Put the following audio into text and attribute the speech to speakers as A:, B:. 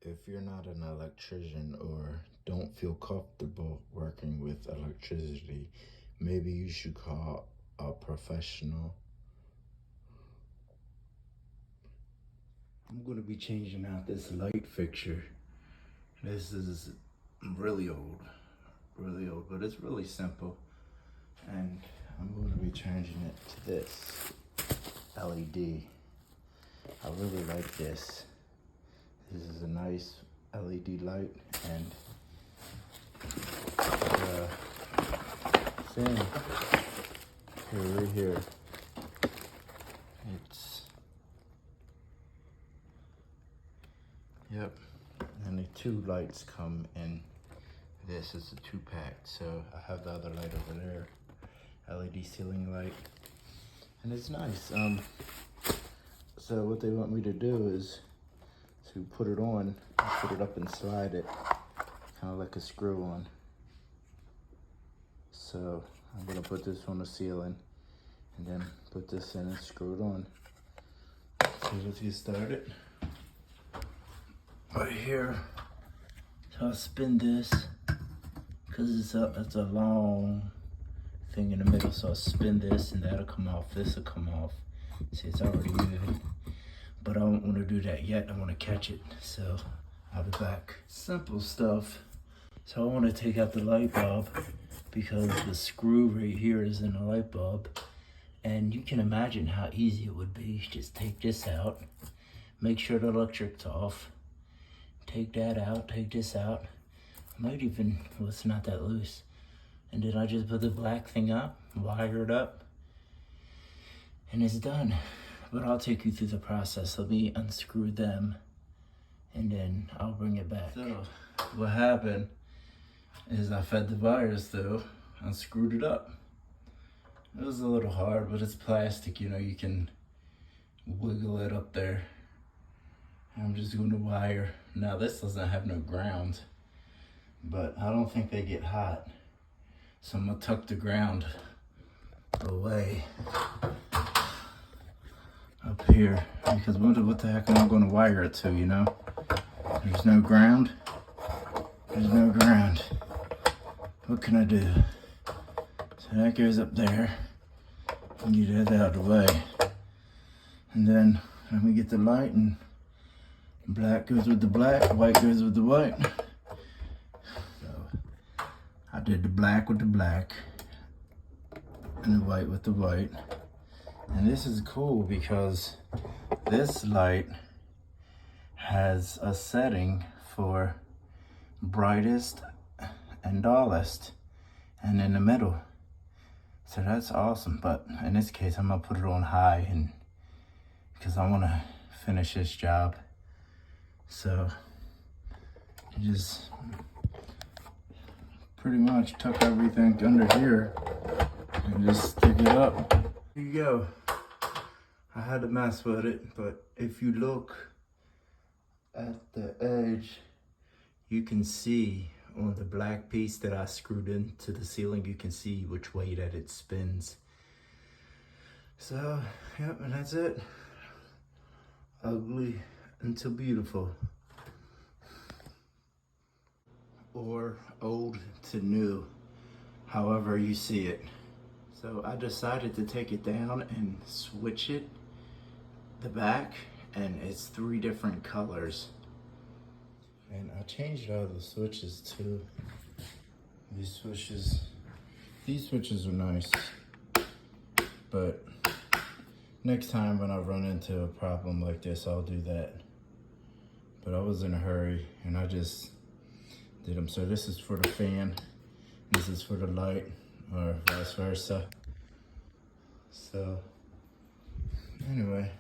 A: If you're not an electrician or don't feel comfortable working with electricity, maybe you should call a professional. I'm going to be changing out this light fixture. This is really old, but it's really simple. And I'm going to be changing it to this LED. I really like this. This is a nice LED light, and the thing right here, it's, yep, and the two lights come in. This is a 2-pack, so I have the other light over there, LED ceiling light, and it's nice. So what they want me to do is to put it on, put it up and slide it, kind of like a screw on. So I'm gonna put this on the ceiling and then put this in and screw it on. So let's get started. Right here, so I'll spin this, cause it's a long thing in the middle, so I'll spin this and that'll come off, this will come off. See, it's already moving. But I don't want to do that yet. I want to catch it, so I'll be back. Simple stuff. So I want to take out the light bulb because the screw right here is in the light bulb. And you can imagine how easy it would be. Just take this out, make sure the electric's off, take that out, take this out. I might even, well, it's not that loose. And then I just put the black thing up, wire it up, and it's done. But I'll take you through the process. Let me unscrew them and then I'll bring it back. So what happened is I fed the wires through, unscrewed it up. It was a little hard, but it's plastic, you know, you can wiggle it up there. I'm just going to wire. Now this doesn't have no ground, but I don't think they get hot. So I'm gonna tuck the ground away up here, because what the heck am I going to wire it to, you know? There's no ground. There's no ground. What can I do? So that goes up there. And get that out of the way. And then let me get the light, and black goes with the black, white goes with the white. So I did the black with the black and the white with the white. And this is cool because this light has a setting for brightest and dullest and in the middle. So that's awesome. But in this case, I'm gonna put it on high, and because I wanna finish this job. So you just pretty much tuck everything under here and just stick it up. Here you go. I had to mess with it, but if you look at the edge, you can see on the black piece that I screwed into the ceiling, you can see which way that it spins. So, yep, and that's it. Ugly until beautiful. Or old to new, however you see it. So I decided to take it down and switch it, the back, and it's 3 different colors. And I changed all the switches too. These switches are nice, but next time when I run into a problem like this, I'll do that. But I was in a hurry and I just did them. So this is for the fan, this is for the light, or vice versa. So anyway,